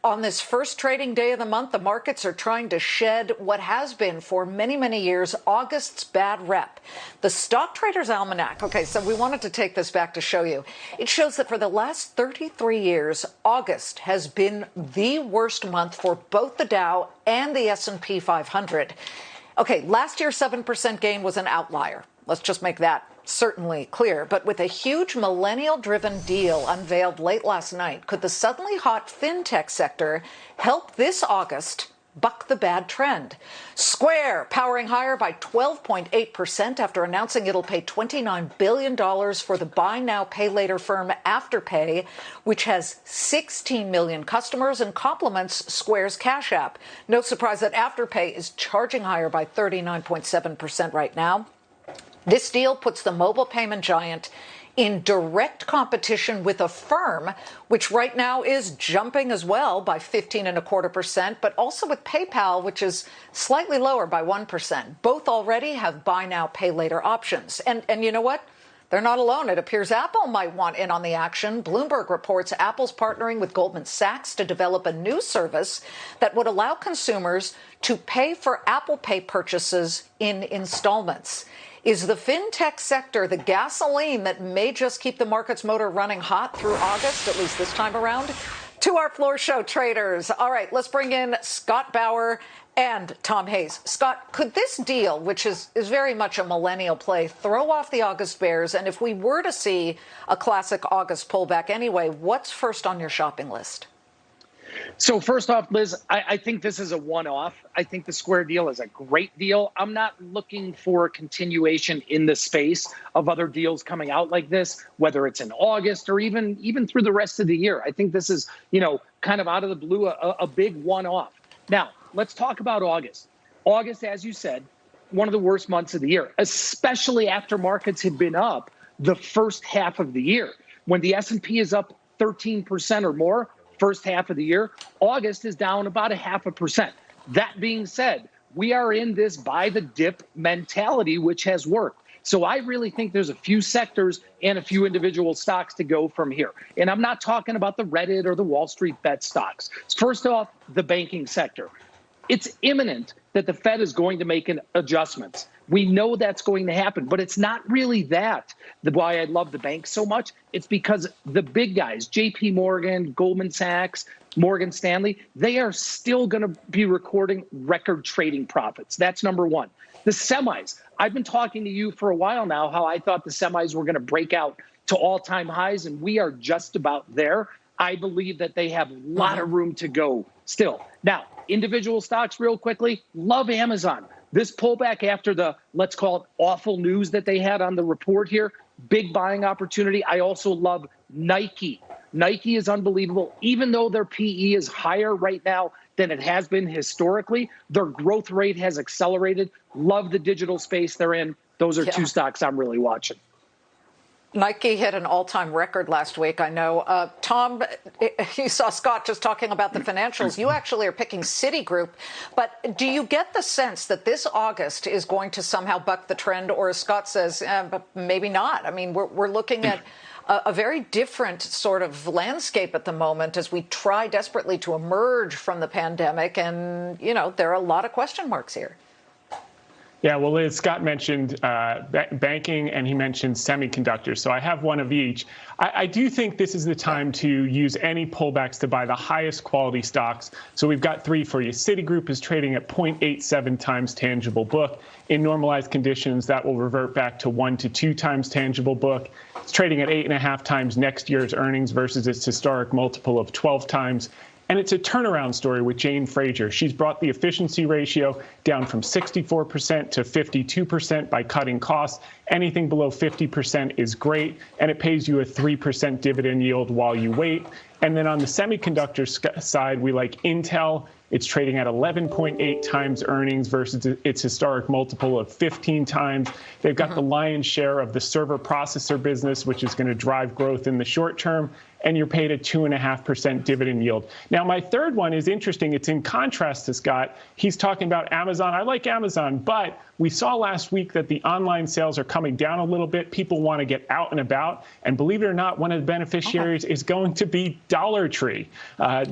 on this first trading day of the month, the markets are trying to shed what has been for many, many years August's bad rep. The Stock Traders Almanac. Okay, so we wanted to take this back to show you. It shows that for the last 33 years, August has been the worst month for both the Dow and the S&P 500. Okay, last year's 7% gain was an outlier. Let's just make that certainly clear. But with a huge millennial-driven deal unveiled late last night, could the suddenly hot fintech sector help this August buck the bad trend? Square powering higher by 12.8% after announcing it'll pay $29 billion for the buy now, pay later firm Afterpay, which has 16 million customers and complements Square's Cash App. No surprise that Afterpay is charging higher by 39.7% right now. This deal puts the mobile payment giant in direct competition with Affirm, which right now is jumping as well by 15.25%, but also with PayPal, which is slightly lower by 1%. Both already have buy now, pay later options. And you know what? They're not alone. It appears Apple might want in on the action. Bloomberg reports Apple's partnering with Goldman Sachs to develop a new service that would allow consumers to pay for Apple Pay purchases in installments. Is the fintech sector the gasoline that may just keep the market's motor running hot through August, at least this time around? To our floor show traders. All right, let's bring in Scott Bauer and Tom Hayes. Scott, could this deal, which is very much a millennial play, throw off the August bears? And if we were to see a classic August pullback anyway, what's first on your shopping list? So first off, Liz, I think this is a one-off. I think the Square deal is a great deal. I'm not looking for a continuation in the space of other deals coming out like this, whether it's in August or even through the rest of the year. I think this is, kind of out of the blue, a big one-off. Now, let's talk about August. August, as you said, one of the worst months of the year, especially after markets had been up the first half of the year. When the S&P is up 13% or more, first half of the year, August is down about 0.5%. That being said, we are in this buy the dip mentality, which has worked. So I really think there's a few sectors and a few individual stocks to go from here. And I'm not talking about the Reddit or the Wall Street bet stocks. First off, the banking sector. It's imminent that the Fed is going to make adjustments. We know that's going to happen, but it's not really that. Why I love the bank so much, it's because the big guys, JP Morgan, Goldman Sachs, Morgan Stanley, they are still going to be recording record trading profits. That's number one. The semis, I've been talking to you for a while now how I thought the semis were going to break out to all-time highs, and we are just about there. I believe that they have a lot of room to go still. Now, individual stocks real quickly, love Amazon. This pullback after the, let's call it, awful news that they had on the report here, big buying opportunity. I also love Nike. Nike is unbelievable. Even though their PE is higher right now than it has been historically, their growth rate has accelerated. Love the digital space they're in. Those are two stocks I'm really watching. Nike hit an all-time record last week, I know. Tom, you saw Scott just talking about the financials. You actually are picking Citigroup. But do you get the sense that this August is going to somehow buck the trend? Or as Scott says, but maybe not. I mean, we're looking at a very different sort of landscape at the moment as we try desperately to emerge from the pandemic. And, there are a lot of question marks here. Yeah, well, as Scott mentioned banking and he mentioned semiconductors. So I have one of each. I do think this is the time to use any pullbacks to buy the highest quality stocks. So we've got three for you. Citigroup is trading at 0.87 times tangible book. In normalized conditions, that will revert back to 1 to 2 times tangible book. It's trading at 8.5 times next year's earnings versus its historic multiple of 12 times. And it's a turnaround story with Jane Fraser. She's brought the efficiency ratio down from 64% to 52% by cutting costs. Anything below 50% is great, and it pays you a 3% dividend yield while you wait. And then on the semiconductor side, we like Intel. It's trading at 11.8 times earnings versus its historic multiple of 15 times. They've got the lion's share of the server processor business, which is going to drive growth in the short term. And you're paid a 2.5% dividend yield. Now, my third one is interesting. It's in contrast to Scott. He's talking about Amazon. I like Amazon, but we saw last week that the online sales are coming down a little bit. People want to get out and about. And believe it or not, one of the beneficiaries is going to be Dollar Tree.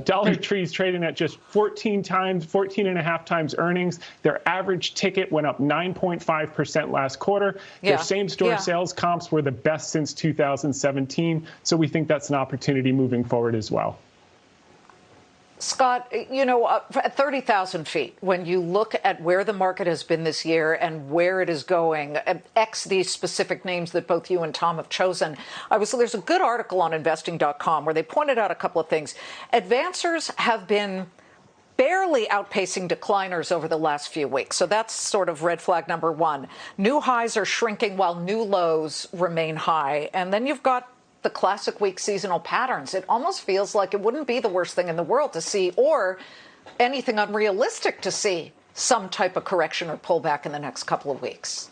Dollar Tree is trading at just 14 and a half times earnings. Their average ticket went up 9.5% last quarter. Their same-store sales comps were the best since 2017. So we think that's an opportunity moving forward as well. Scott, you know, at 30,000 feet, when you look at where the market has been this year and where it is going, X these specific names that both you and Tom have chosen, there's a good article on investing.com where they pointed out a couple of things. Advancers have been barely outpacing decliners over the last few weeks. So that's sort of red flag number one. New highs are shrinking while new lows remain high. And then you've got the classic week seasonal patterns. It almost feels like it wouldn't be the worst thing in the world to see, or anything unrealistic to see, some type of correction or pullback in the next couple of weeks.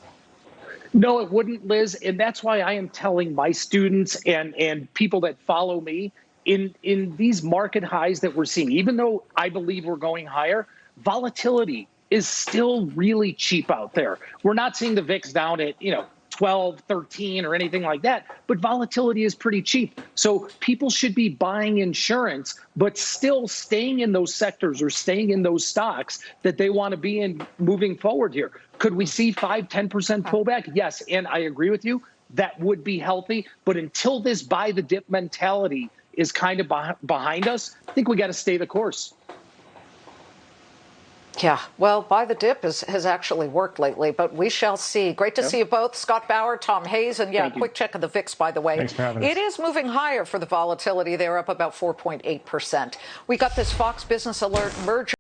No, it wouldn't, Liz. And that's why I am telling my students and people that follow me in these market highs that we're seeing, even though I believe we're going higher, volatility is still really cheap out there. We're not seeing the VIX down at, 12, 13 or anything like that, but volatility is pretty cheap. So people should be buying insurance, but still staying in those sectors or staying in those stocks that they want to be in moving forward here. Could we see 5-10% pullback? Yes. And I agree with you. That would be healthy. But until this buy the dip mentality is kind of behind us, I think we got to stay the course. Yeah, well, buy the dip has actually worked lately, but we shall see. Great to see you both, Scott Bauer, Tom Hayes, and quick check of the VIX, by the way. Thanks for having us. It is moving higher for the volatility. They're up about 4.8%. We got this Fox Business Alert merger.